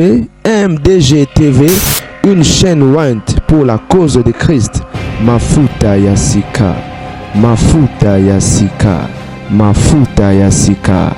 VMDG TV, une chaîne ointe pour la cause de Christ. Mafuta ya sika, mafuta ya sika, mafuta ya sika.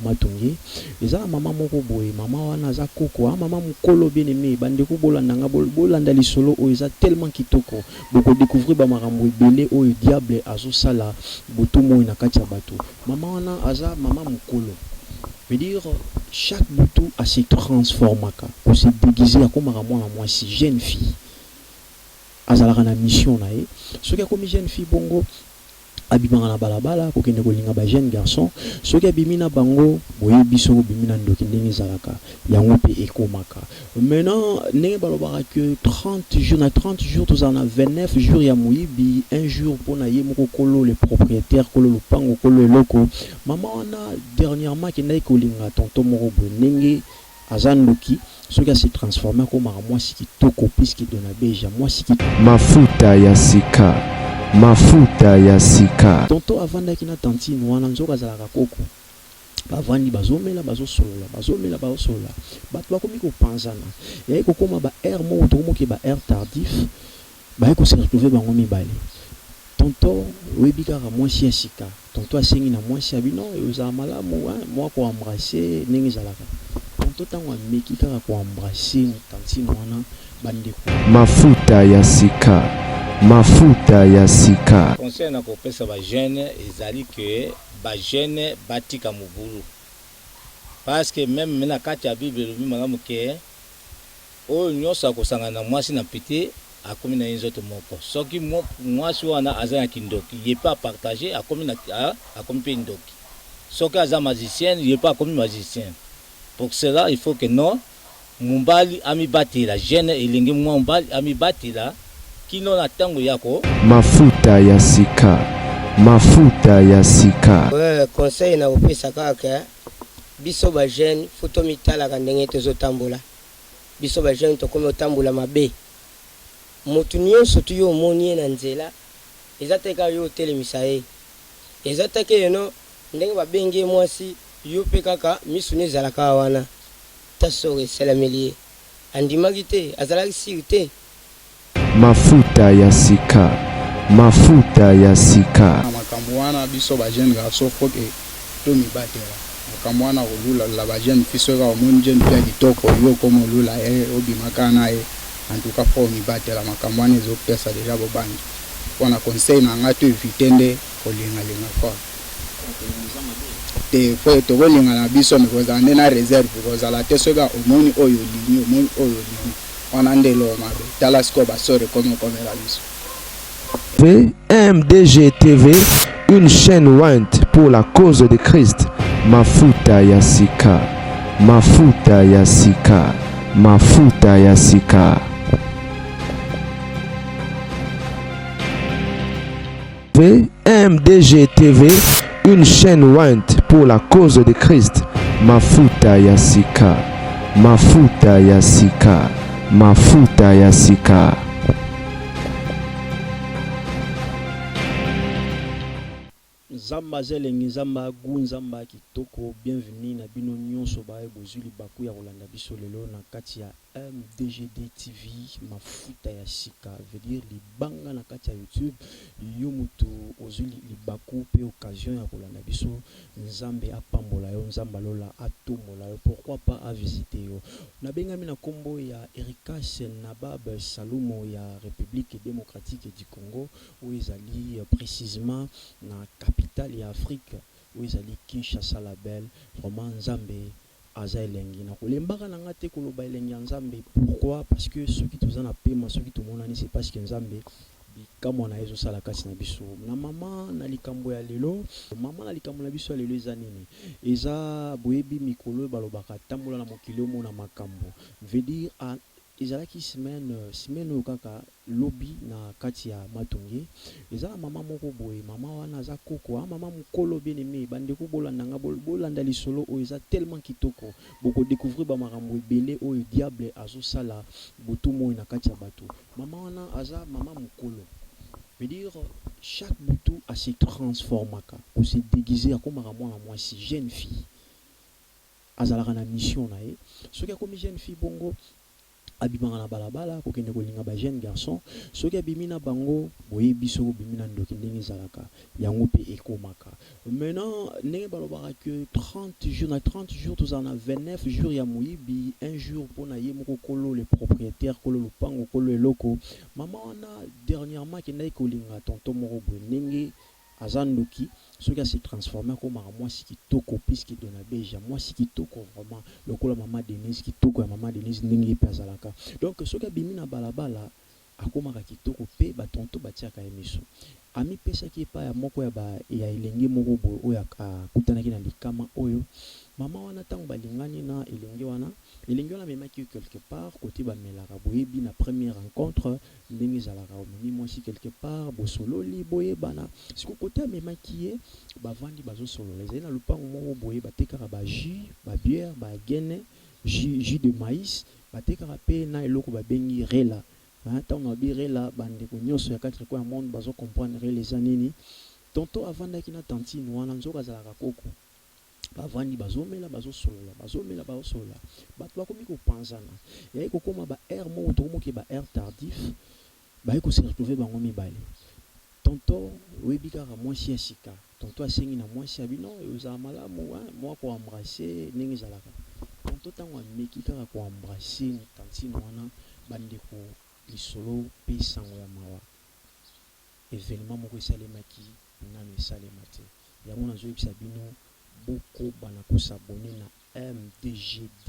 Matungi eza mama moko boye, mama wana za koko, mama mukolo bien aimé, bande ko bolanda nga bolanda lisolo o eza tellement kitoko, boko découvrir ba makambo ebele o diable azo sala botumo na kati ya bato. Mama wana aza mama mukolo. Veut dire chaque butu a se transformaka, on se déguiser comme moi si jeune fille. Azalaka na mission na ye. Soki comme jeune fille bongo abimanga na balabala ko kende ko linga ba jeune garçon, soki abimina bango boye biso ko bimina ndoki ndenge zalaka yango pe ekomaka. Maintenant ndenge balobaka que 30 jours tous en a 29 jours ya moyibi, un jour pour na ye moko kolo le propriétaire kolo lupango kolo eloko. Mama wana dernièrement kende ko linga tonton moko boye ndenge azandoki soki se transformer comme moi si kitoko puisque dona beja moi si mafuta ya sika, mafuta ya sika. Tonto avandaki na tantine wana nzoka zalaka koko bavandi bazomela bazosolola bato bakomi kopanzana yayi kokoma ba air moko tokomoki ba air tardif bayi ko se retrouver bango mibale. Tonto oyebi kaka mwasi ya sika, tonto asengi na mwasi ya bino ezala malamu mwa ko embrasser ndenge ezalaka. Tonto tango ameki kaka ko embrasser tantine wana bandeko mafuta ya sika, mafuta ya sika. Conseil na kopesa ba jeune ezali que ba jeune batika mubulu, parce que même na kati ya Bible lobi malamu ke o nyosa kosanga na mwasi na pite akomi na nzoto moko, soki mwasi wana aza na kindoki ye pas partager akomi na akomi pe ndoki, soki aza magicien ye pas akomi magicien. Pour cela il faut que non mumbali ami batila jeune elingi mwa mumbali ami batila kino na tango yako mafuta ya sika, mafuta ya sika. Conseil na kopesa kaka biso ba jeune foto mitala ka ndenge tozotambola, biso ba jeune to komi otambola mabe, motu nyonso tu yo omoni na nzela eza te kaka yo otelemisa ye, eza te ke yeno ndenge babenge mwasi yo pe kaka misu ne ezalaka wana tasoro esalameli ye andimaki te azalaki siri te. Mafuta ya sika, mafuta ya sika. Makambo wana biso ba jeune garçon faut que to mibatela makambo wana olula la ba jeune fiso ka omoni jeune pia kitoko yo comme olula obimaka na ye, en tout cas faut mibatela makambo wana ezo pesa déjà bobangi. Wana conseil na nga to éviter nde kolinga linga kwa te faut to kolinga na biso ne kozande na réserve kozala te soka omoni oyo lingi omoni oyo lingi wana ndelo mabe tala sko basore comme la biso. VMDG TV, une chaîne ointe pour la cause de Christ. Mafuta ya sika, mafuta ya sika, mafuta ya sika. VMDG TV, une chaîne ointe pour la cause de Christ. Mafuta ya sika, mafuta ya sika, mafuta ya sika. Zamba zelengi zamba gunzamba kitoko, bienvenue na bino nyonso bae bozuli baku ya kolanda biso lelo na kati ya MDGD TV mafuta ya sika, veut dire libanga na kati ya YouTube yo mutu ozuli libaku pe occasion ya kolanda biso, nzambe apambola yo, nzamba lola atomola yo, pourquoi pas à visiter yo. Na bengami na kombo ya Ericas Nabab Salumo ya République démocratique du Congo, où ils allaient précisément na capitale ya Afrique, où ils allaient Kinshasa la belle, vraiment nzambe aza elengi na kolembaka na ngate koloba elengi ya nzambe. Pourquoi? Parce que ceux qui toza na pema, ceux qui tomonani c'est parce que nzambe bikamwa na ezo sala kasi na biso. Na mama na likambo ya lelo, mama na likambo na biso ya lelo eza nini? Eza boyebi mikolo balobaka tambola na mokili omo na makambo, veut dire ezalaki semaine okaka lobby na kati ya Matungi eza mama moko boye, mama wana za koko, mama mukolo bien aimé, bande ko bolanda nga bolanda lisolo o eza tellement kitoko, boko découvrir ba makambo ebele o diable azo sala botumo na kati ya bato. Mama wana aza mama mukolo. veut dire chaque bouton a se transformé, on se déguisé à comme moi si jeune fille azalaka na mission na ye soki akomi jeune fille bongo abimanga na balabala kokende kolinga ba jeune garçon soki abimi na bango boyebi soko bimi na ndoki ndenge ezalaka yango mpe ekomaka maintenant ndenge balobaka que 30 jours na 30 jours tozala na 29 jours ya moyibi un jour mpona ye moko kolo le propriétaire kolo lopango kolo eloko mama wana dernièrement akendaki kolinga tonton moko boye ndenge aza ndoki soki se transformé akomaka mwasi kitoko puisque dona beja mwasi kitoko vraiment lokola mama Denise kitoko ya mama Denise ndenge mpe azalaka donc soki abimi na balabala akomaka kitoko mpe batonto batiaka ye miso amipesaki epai ya moko ya elenge moko boye oyo akutanaki na likama oyo mama wana ntango balingani na elenge wana amemaki quelque part kote bamelaka boyebi na première rencontre ndenge ezalaka omemi mwasi quelque part bosololi boyebana siko kote amemaki ye bavandi bazosolola ezali na lupango moko boye batekaka bajus babière bagene jus de maïs batekaka mpe na eloko babengi rela ntango babi rela bandeko nyonso ya 4 coins ya monde bazocomprendre rela eza nini tonto avandaki na tantine wana nzoko azalaka koko bavandi bazomela bazosolola bato bakomi kopanzana yai kokoma ba air moko tokomoki ba air tardif baye kose retrouve bango mibale tonto oyebi kaka mwasi ya sika tonto asengi na mwasi ya bino ozala malamu mwa koembrase ndenge ezalaka tonto ntango ameki kaka koembrase tantine wana bandeko lisolo mpe sango ya mawa événement moko esalemaki nano esalema te yango nazoyebisa bino boko bana kosabone na MDGD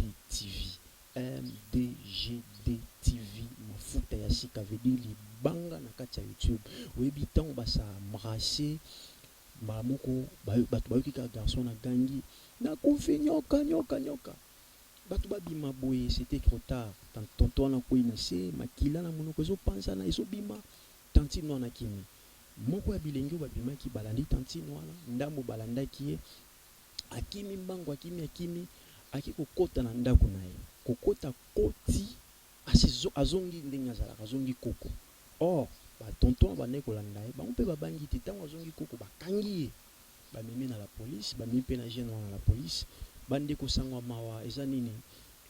TV mafuta ya sika vedi libanga na kati ya YouTube oyebi ntango basa embrase moko bato bayoki kaka garçon na gangi nakufi nyoka bato babima boye c'était trop tard tonto wana koyi na se makila na monoko ezopanzana ezobima tantine wana kimi moko ya bilenge oyo babimaki balandi tantine wana ndambo balandaki ye akimi mbango akimi aki kokota na ndako na ye kokota koti azongi ndenge azalaka azongi koko or batonton bandeki kolanda ye bango mpe babangi te ntango azongi koko bakangi ye bamemi na la police bamemi mpe na jeune wana na la police bandeko sangwa mawa eza nini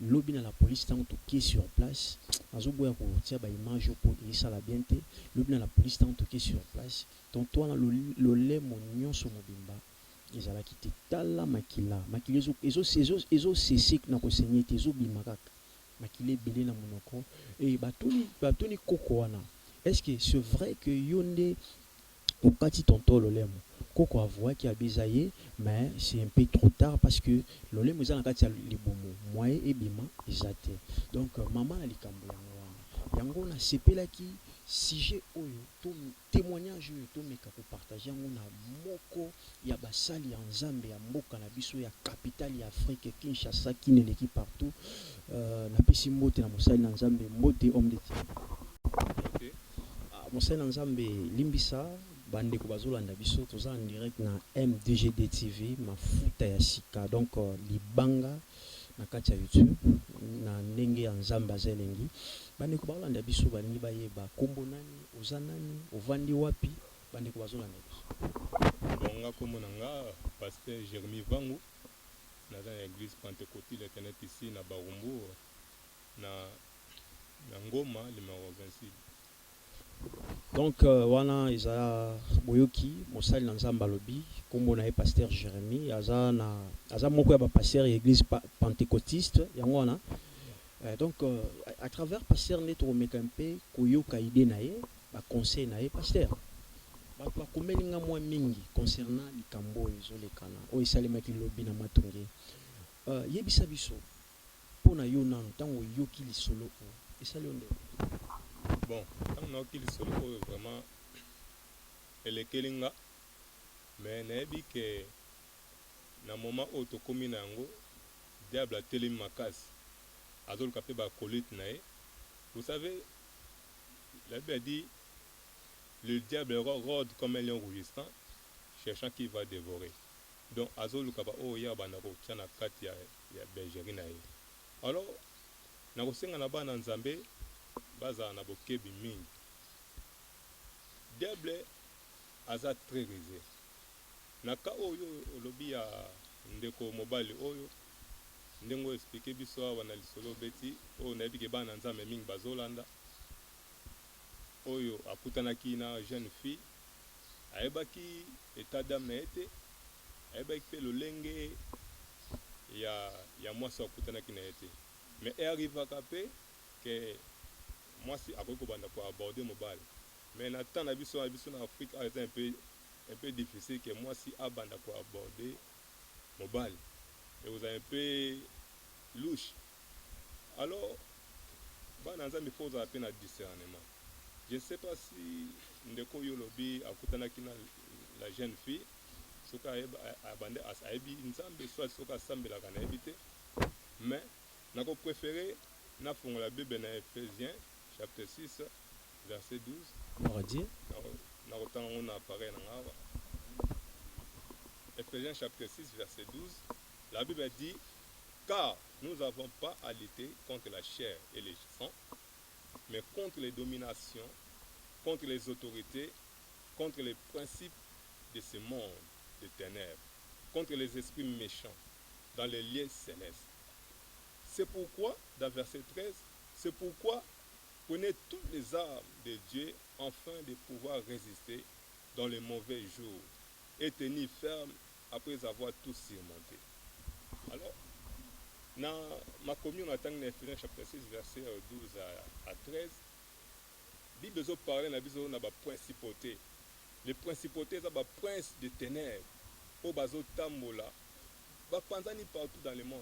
lobi na la police ntango tokie sur place azoboya kotia baimage mpo esala bien te lobi na la police ntango tokie sur place tonto wana lolemo nyonso mobimba ezalaki te tala makila ezosese na kosenye te ezobima kaka makila ebele na monoko e batuni koko wana est-ce que c'est vrai que yo nde okati tonto lolemo koko avouaki abeza ye mais c'est un peu trop tard parce que lolemo eza na kati ya libumu moye ebima eza te donc mama na likambo yango nasepelaki sujet oyo to témoignage oyo tomeka kopartage yango na moko ya basali ya nzambe ya mboka na biso ya capitale ya Afrique Kinshasa kineleki partout napesi mbote na mosali na nzambe mbote homme de Dieu mosali na nzambe limbisa bandeko bazolanda biso toza en direct na MDGD TV mafuta ya sika donc libanga na kati ya YouTube na ndenge ya nzambe aza elengi bandeko bazolanda biso balingi bayeba kombo nani oza nani ovandi wapi bandeko bazolanda biso bonga kombo na nga pasteur Jérémy Vangu naza na église pentecôtale l'Éternel ici na Barumbu na Ngoma numéro 26. Donc wana eza boyoki mosali na nzamba lobi kombo na ye pasteur Jérémy aza moko ya ba pasteur ya église pentecôtiste yango wana donc à travers pasteur ne tokomeka mpe koyoka ide na ye ba conseil na ye pasteur bato bakomeli nga mwa mingi concernant likambo ezolekana oyo esalemaki lobi na matonge yebisa biso mpona yo nano ntango oyoki lisolo oyo esali yo ndenge bon ntango nayoki lisolo oyo vraiment elekeli nga mais nayebi ke na moment oyo tokomi na yango diable atelemi makasi azoluka mpe bakolite na ye vous savez la Bible dit le diable rôde comme un lion rugissant cherchant qui va dévorer donc azoluka ba oyo ya banda kotia na kati ya bergerie na ye alors nakosenga na bana nzambe bazala na bokebi mingi diable aza très réservé na ka oyo olobi ya ndeko mobali oyo ndenge expliqué biso awa na lisolo beti oyo nayebi ke bana nzambe mingi bazolanda oyo akutanaki na jeune fille ayebaki état d'âme na ye te ayebaki mpe lolenge ya mwasi akutanaki na ye te mais arrivaka mpe ke mwasi akoki kobanda koaborde mobali mais na temps na biso na Afrique eza un peu difficile que mwasi abanda koaborde mobali et vous avez un peu louche alors bana nzambe faut ozala mpe na discernement. Je ne sais pas si ndeko oyo lobi akutanaki na la jeune fille soki abande ayebi nzambe soit soki asambelaka nayebi te mais nakopréféré nafongola bible na Ephésiens chapitre 6 verset 12 nakotanga ngo na appareil na ngawa. Ephésiens chapitre 6 verset 12, la Bible dit car nous n'avons pas à lutter contre la chair et les sang, mais contre les dominations, contre les autorités, contre les principes de ce monde de ténèbres, contre les esprits méchants dans les lieux célestes. C'est pourquoi, dans verset 13, c'est pourquoi prenez toutes les armes de Dieu afin de pouvoir résister dans les mauvais jours et tenir ferme après avoir tout surmonté. Alors, dans ma commune, en tant que Ephésiens chapitre 6, verset 12 à 13, la Bible parle de la principauté. Les principautés, c'est les princes des ténèbres. Au bazo tambola, ba panzani partout dans le monde.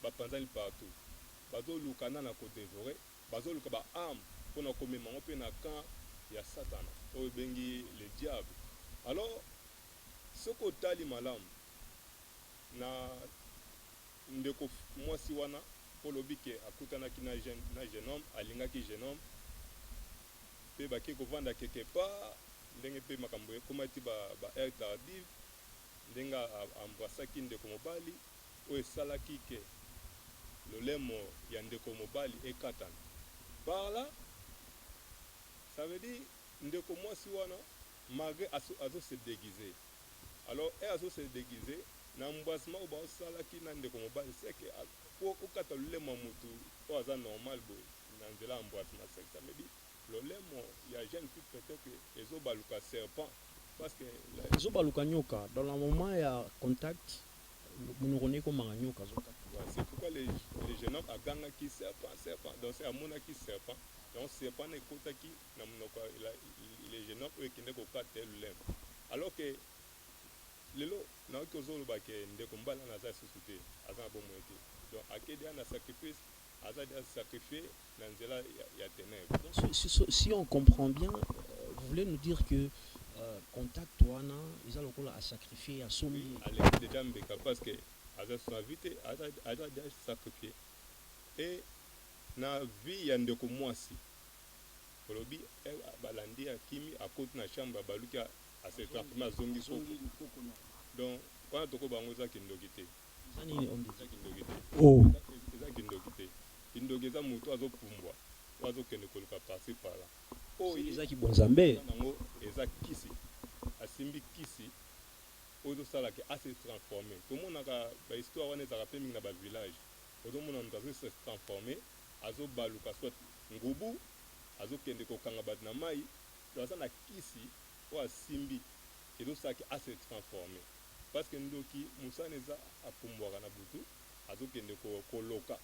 Ba panzani partout. Bazo lukana na ko dévorer, bazo luka ba arme pour na komema pe na camp ya Satana. O bengi le diable. Alors, ce ko tali malam na ndeko mwasi wana polobike akutanaki na jeune homme alingaki jeune homme pe baki kovanda quelque part ndenge pe makambo ekomati ba air tardive ndenge embrassaki ndeko mobali oyo esalaki ke lolemo ya ndeko mobali ekatana par là ça veut dire ndeko mwasi wana malgré azo se déguiser alors azo se déguiser na mbwasima oba osalaki na ndeko mobali seke po okata lolemo mutu o aza normal boy na nzela mbwasima seke ça veut dire lolemo ya jeune fille peut-être ezobaluka serpent parce que ezobaluka nyoka dans le moment ya contact munokone ko manga nyoka zoka. C'est pourquoi les jeunes hommes agangaki serpent donc c'est amonaki serpent donc serpent ekotaki na munoko les jeunes hommes ekende kokata lolemo alors que lelo na kozoloba ke ndeko mbala na za société aza bomo ete donc akede na sacrifice aza de sacrifier dans nzela ya ténèbres. Si on comprend bien, vous voulez nous dire que contact wana ils ont à sacrifier à somi allez déjà mbeka parce que aza son invité aza déjà sacrifié et na vie ya ndeko mwasi olobi balandi akimi akoti na chambre baluki à ce traitement azongi koko donc quand toko bango za kindoki te zani on dit kindoki te oh eza kindoki te kindoki eza mutu azopumbwa azokende koluka parti par là oh eza ki bonzambe nango eza kisi asimbi kisi ozosala ke ase transformé tomonaka bahistoire wana ezaka mpe mingi na bavillage ozomona moto azo se transformé azobaluka soit ngubu azokende kokanga bato na mai to aza na kisi oyo asimbi ezosala ase transformé parce que ndoki mosala eza apumbwaka na butu azokende koloka.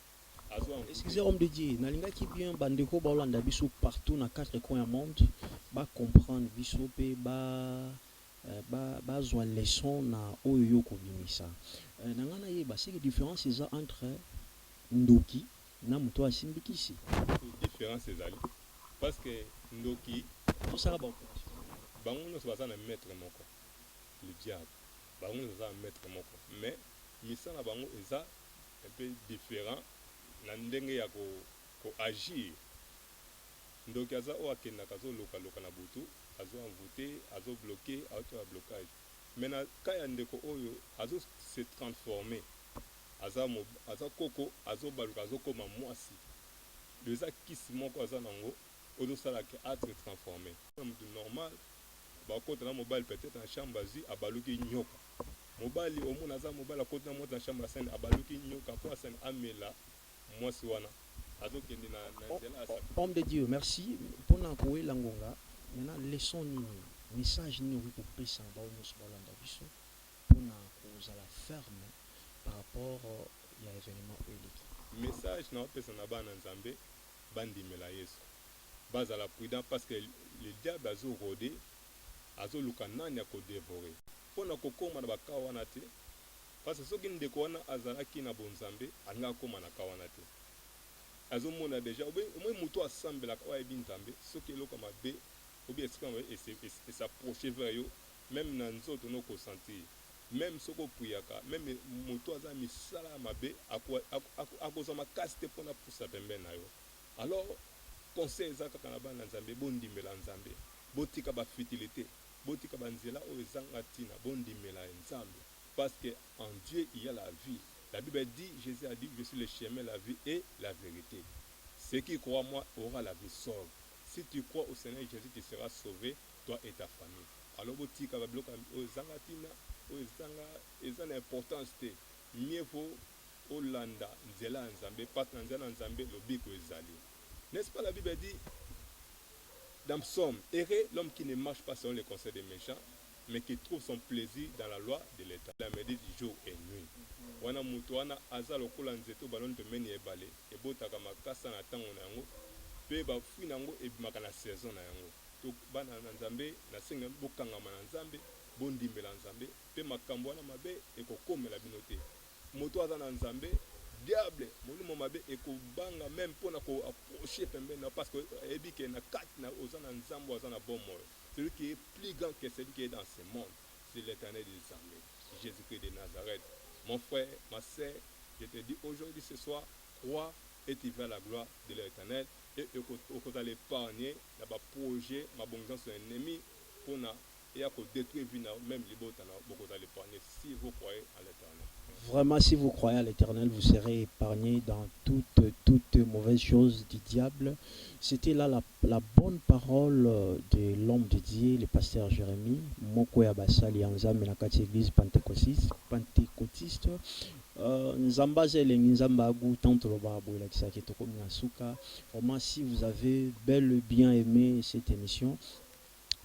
Excusez homme de Dieu, nalingaki bien bandeko baolanda biso partout na quatre coins du monde ba comprendre biso pe ba zwa leçon na oyo ko bimisa. Nangana yeba c'est que différence eza entre ndoki na muto asimbi kisi. Différence ezali parce que ndoki tout ça ba bango nyonso baza na maître moko le diable bango nyonso baza na maître moko mais misala bango eza un peu différent na ndenge ya ko agir ndoki aza oyo akendaka azoloka na butu azo envoûté azo bloqué auto ya blocage mais na ka ya ndeko oyo azo se transformer aza koko azobaluka azokoma mwasi eza kisi moko aza nango ozosalaka être transformé mutu normal bakota na mobali peut-être na chambre azi abaluki nyoka mobali omona aza mobali akota na mota na chambre asani abaluki nyoka po asani amela mwasi wana azokende na nzela asa. Homme de Dieu, merci pour na koela ngonga. Maintenant leçon nini message nini oui kopesa ba nyonso balanda biso pour na kozala ferme par rapport ya événement eleki. Message na opesa na bana nzambe bandimela Yesu bazala prudent parce que le diable azorode azoluka nani akodévorer mpona kokoma na baka wana te parce que soki ndeko wana azalaki na bonzambe alinga akoma na ka wana te azomona déjà omoi moto asambelaka oyo ayebi nzambe soki eloko mabe obi esika mabe esapproche vers yo même na nzoto nokosentir même soki opuyaka même moto aza misala ya mabe akozwa makasi te mpona pusa pembeni na yo. Alors conseil eza kaka na bana nzambe bondimela nzambe botika bafutilité botika banzela oyo ezanga ntina bondimela nzambe parce que en Dieu il y a la vie. La Bible dit, Jésus a dit, je suis le chemin, la vie et la vérité. Ceux qui croient en moi aura la vie sauve. Si tu crois au Seigneur Jésus, tu seras sauvé, toi et ta famille. Alors botika babloka ezanga ntina oyo ezanga importance te mieux vaut olanda nzela nzambe parce que nzela nzambe lobiko ezali. N'est-ce pas la Bible dit dans Psaume, errez l'homme qui ne marche pas selon les conseils des méchants, mais qui trouve son plaisir dans la loi de l'État. La médite jour et nuit. Wana mutu wana aza lokola nzeto baloni pembeni ebale ebotaka makasa na ntango na yango mpe bafui na yango ebimaka na saison na yango. To bana na nzambe nasenga bokangama na nzambe bondimela nzambe mpe makambo wana mabe ekokomela bino te. Moto aza na nzambe diable molimo mabe ekobanga même mpona koapproche pembeni na parce que eyebi ke na kati na oza na nzambe aza na bon moyo. Celui qui est plus grand que celui qui est dans ce monde, c'est l'Éternel des armées, Jésus-Christ de Nazareth. Mon frère, ma sœur, je te dis aujourd'hui, ce soir, crois et tu verras la gloire de l'Éternel. Et vous allez épargner dans le projet, ma bonne sur l'ennemi, pour détruire même les bottes, vous allez épargner si vous croyez à l'Éternel. Vraiment, si vous croyez à l'Éternel, vous serez épargné dans toute mauvaise chose du diable. C'était là la bonne parole de l'homme de Dieu, le pasteur Jérémie. Moko ya basali yanzambe na kati église pentecôtiste. Nzamba zelengi nzamba agu tanto loba bola kisaki tokomi na suka. Vraiment, si vous avez bel et bien aimé cette émission,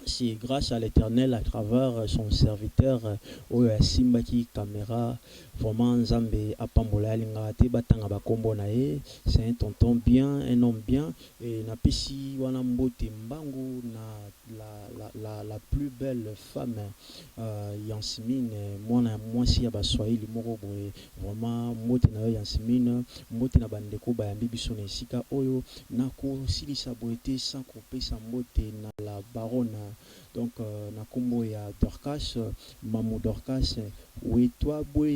c'est grâce à l'Éternel à travers son serviteur Oya Simbaki caméra vraiment Nzambe apambola linga te batanga bakombo na ye. C'est un tonton bien, un homme bien et na pesi wana mbote mbangu na la plus belle femme Yansimine mwana mwasi ya baswahili moko boye vraiment mbote na yo Yansimine mbote na bandeko bayambi biso na esika oyo na ko silisa boete sans kopesa mbote na la baronne. Donc na kombo ya Dorcas mamu Dorcas oui toi boy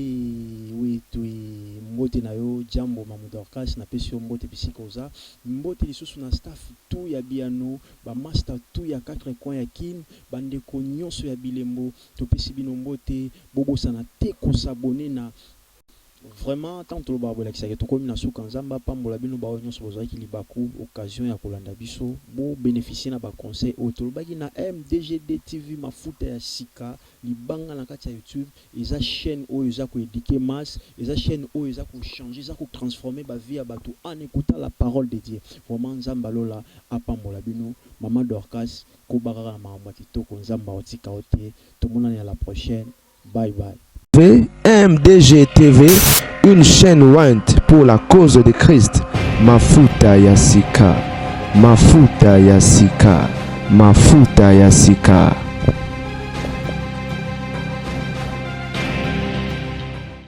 oui tu mbote na yo jambo mamu Dorcas na pesi mbote bisikoza mbote lisusu na staff tout ya biano ba master tout ya 4 coins ya kin bandeko nyonso ya bilembo to pesi bino mbote bobo sana te ko s'abonner na vraiment tant to ba qui ça to komi na suka nzamba pambola bino ba nyonso bozaki ki libaku occasion ya kolanda biso bo bénéficier na ba conseil auto baki na MDGD TV mafuta ya sika libanga na kati ya YouTube eza chaîne oyo eza ko éduquer masse eza chaîne oyo eza ko changer eza ko transformer ba vie ya bato en écoutant la parole de Dieu. Vraiment nzamba lola apambola bino maman Dorcas ko barara mama kitoko nzamba otika ote to monana à la prochaine. Bye bye. MDG TV, une chaîne ointe pour la cause de Christ. Mafuta ya sika, mafuta ya sika, mafuta ya sika.